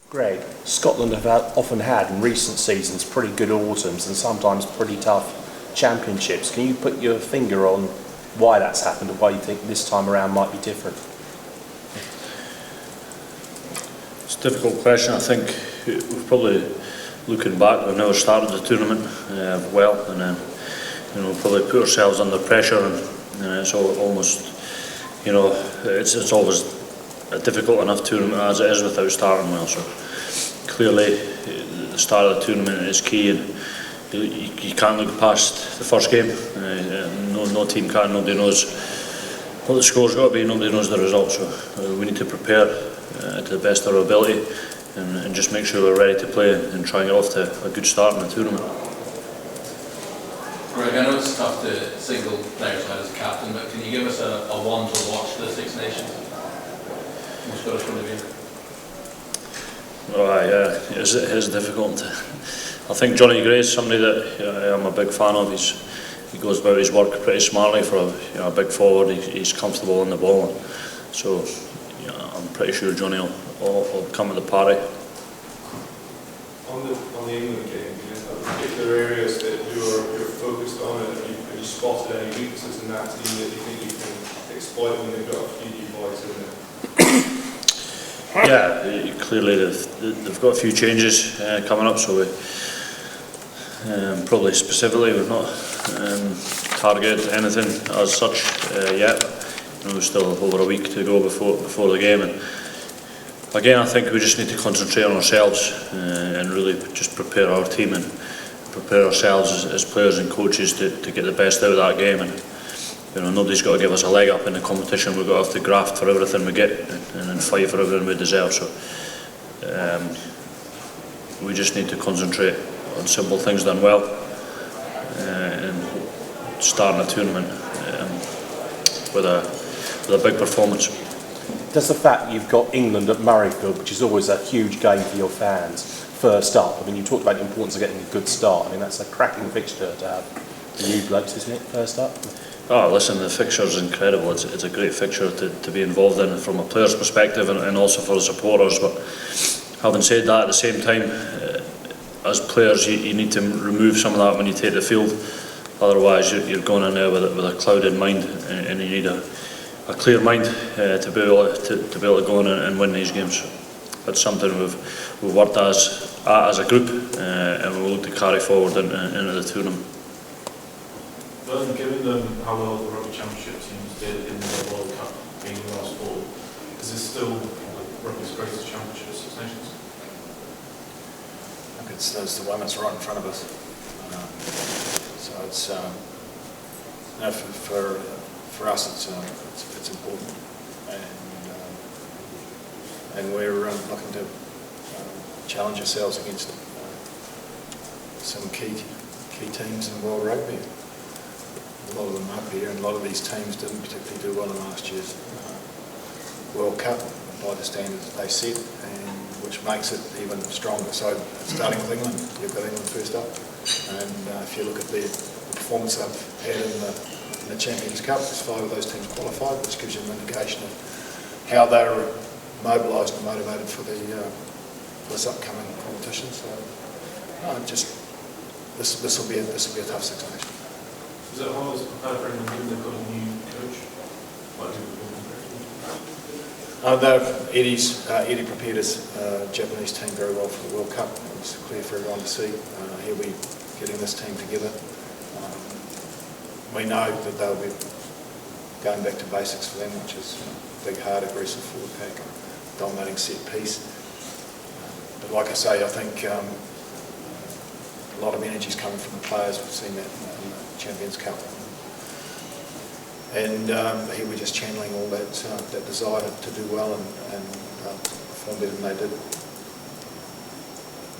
Greg, Scotland have often had in recent seasons pretty good autumns and sometimes pretty tough championships. Can you put your finger on why that's happened and why you think this time around might be different? It's a difficult question. I think we've probably, looking back, we've never started the tournament well, and then probably put ourselves under pressure, and it's almost, it's always a difficult enough tournament as it is without starting well. So clearly, the start of the tournament is key, and you can't look past the first game. No team can. Nobody knows what the score's got to be. Nobody knows the result. So we need to prepare to the best of our ability, and just make sure we're ready to play and try and get off to a good start in the tournament. Greg, I know it's tough to single players out as a captain, but can you give us a one to watch the Six Nations? From a Scottish point of view. It is difficult. I think Johnny Gray is somebody that I'm a big fan of. He goes about his work pretty smartly for a big forward. He's comfortable on the ball, so I'm pretty sure Johnny will come at the party. On the England game, particular areas that you're focused on, and have you spotted any weaknesses in that team that you think you can exploit when they've got a few new boys in there? Yeah, clearly they've got a few changes coming up, so we probably specifically we've not targeted anything as such yet. We've still have over a week to go before the game, and again I think we just need to concentrate on ourselves and really just prepare our team and prepare ourselves as players and coaches to get the best out of that game. And nobody's got to give us a leg up in the competition. We've got to have to graft for everything we get and fight for everything we deserve. So we just need to concentrate on simple things done well and starting a tournament with a big performance. Does the fact that you've got England at Murrayfield, which is always a huge game for your fans, first up, I mean, you talked about the importance of getting a good start. I mean, that's a cracking fixture to have the new blokes, isn't it, first up? Oh, listen, the fixture's incredible. It's a great fixture to be involved in from a player's perspective and also for the supporters. But having said that, at the same time, as players, you need to remove some of that when you take the field. Otherwise, you're going in there with a clouded mind, and you need a clear mind to be able to go in and win these games. That's something we've worked as a group, and we will look to carry forward into the tournament. Given how well the Rugby Championship teams did in the World Cup being last fall, is this still rugby's greatest championship of Six Nations? I think it's the one that's right in front of us. So it's for us it's important, and we're looking to challenge ourselves against some key teams in world rugby. A lot of them up here, and a lot of these teams didn't particularly do well in last year's World Cup by the standards they set, and which makes it even stronger. So starting with England, you've got England first up, and if you look at the performance they've had in the Champions Cup, there's 5 of those teams qualified, which gives you an indication of how they're mobilised and motivated for this upcoming competition. So this will be a tough Six Nations. Is it hard for England given they've got a new coach? Eddie prepared his Japanese team very well for the World Cup. It was clear for everyone to see. He'll be getting this team together. We know that they'll be going back to basics for them, which is big, hard, aggressive forward pack, dominating set piece. But like I say, I think a lot of energy is coming from the players. We've seen that in the Champions Cup, and here we're just channeling all that desire to do well and perform better than they did.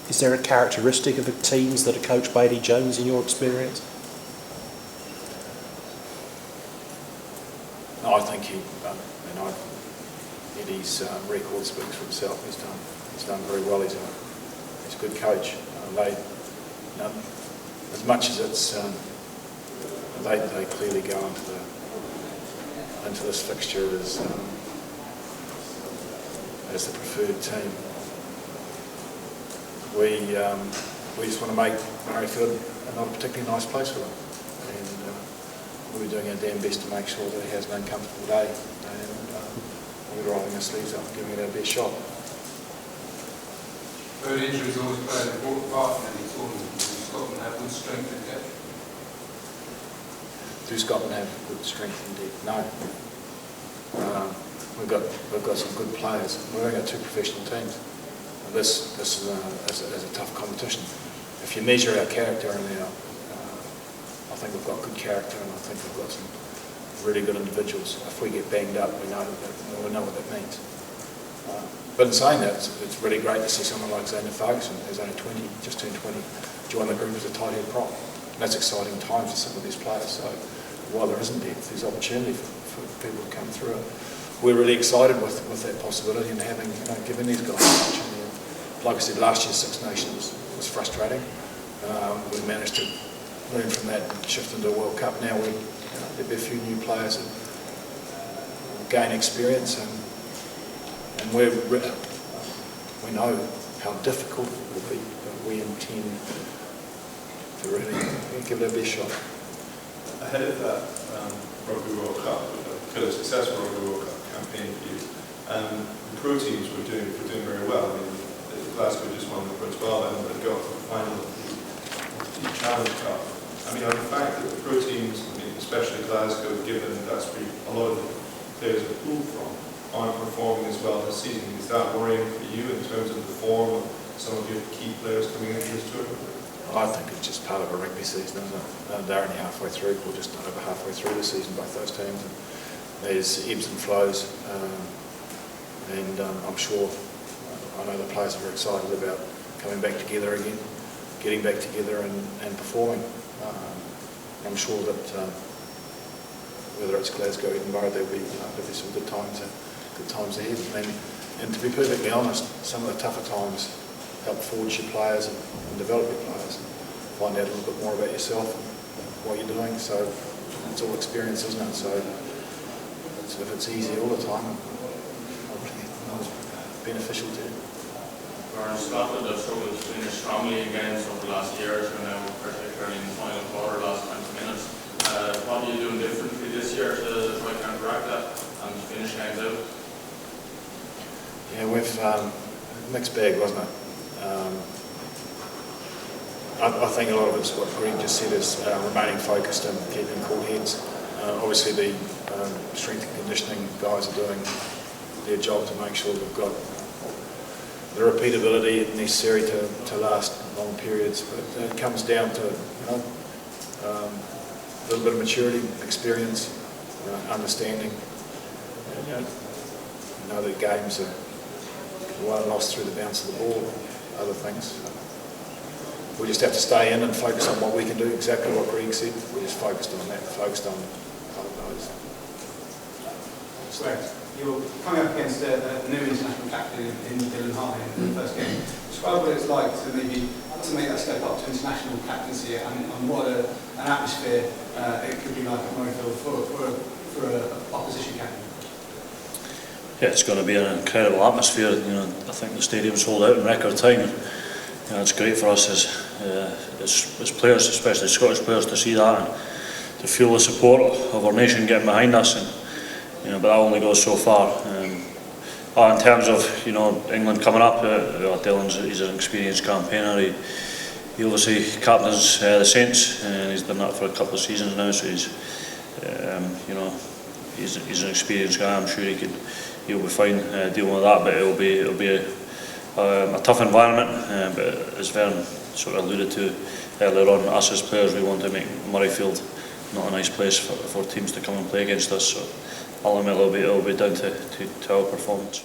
Is there a characteristic of the teams that are coached by Eddie Jones in your experience? No, I think Eddie's record speaks for himself. He's done very well. He's a good coach. As much as it's they clearly go into this fixture as the preferred team. we just want to make Murrayfield not a particularly nice place for him, and we're doing our damn best to make sure that he has an uncomfortable day, and we're rolling our sleeves up and giving it our best shot. But injuries always play an important part in any tournament. Does Scotland have good strength in depth? Do Scotland have good strength indeed? No. We've got some good players. We've only got 2 professional teams. And this is a tough competition. If you measure our character and I think we've got good character, and I think we've got some really good individuals. If we get banged up, we know what that means. But in saying that, it's really great to see someone like Xander Ferguson, who's only 20, just turned 20, join the group as a tight head prop. And that's exciting times for some of these players. So while there isn't depth, there's opportunity for people to come through it. We're really excited with that possibility and having given these guys an opportunity. Like I said, last year's Six Nations was frustrating. We managed to learn from that and shift into a World Cup. Now there'll be a few new players that gain experience, and we know how difficult it will be, but we intend to really give it our best shot. Ahead of that Rugby World Cup, a successful Rugby World Cup campaign for you, the pro teams were doing very well. I mean, Glasgow just won the Pro 12 and got to the final of the Challenge Cup. I mean, the fact that the pro teams, I mean, especially Glasgow, given that's where a lot of the players are pulled from, aren't performing as well this season, is that worrying for you in terms of the form of some of your key players coming into this tournament? I think it's just part of a rugby season, isn't it? They're only halfway through, or just over halfway through the season, both those teams. And there's ebbs and flows, and I'm sure, I know the players are very excited about coming back together again, getting back together and performing. I'm sure that whether it's Glasgow, Edinburgh, there'll be some good times ahead. And to be perfectly honest, some of the tougher times help forge your players and develop your players, and find out a little bit more about yourself and what you're doing. So it's all experience, isn't it? So if it's easy all the time, hopefully it's not beneficial to you. Vern, Scotland have struggled to finish strongly against over the last year or two now, particularly in the final quarter, last 20 minutes. What are you doing differently this year to try to counteract that and finish games out? Yeah, we've mixed bag, wasn't it? I think a lot of it's what Greig just said, is remaining focused and keeping cool heads. Obviously the strength and conditioning guys are doing their job to make sure we've got the repeatability necessary to last long periods, but it comes down to a little bit of maturity, experience, understanding. And, that games are won and lost through the bounce of the ball, other things. We just have to stay in and focus on what we can do, exactly what Greig said. We just focused on that, focused on those. Great. You're coming up against a new international captain in Dylan High in the first game. Describe what it's like to maybe make that step up to international captaincy, and what an atmosphere it could be like at Murrayfield for an opposition captain. Yeah, it's going to be an incredible atmosphere. I think the stadium's sold out in record time. It's great for us as players, especially Scottish players, to see that and to feel the support of our nation getting behind us. But that only goes so far. In terms of England coming up, he's an experienced campaigner. He obviously captains the Saints, and he's done that for a couple of seasons now. So he's an experienced guy. I'm sure he'll be fine dealing with that. But it'll be a tough environment. But as Vern sort of alluded to earlier on, us as players, we want to make Murrayfield not a nice place for teams to come and play against us. So ultimately it'll be down to our performance.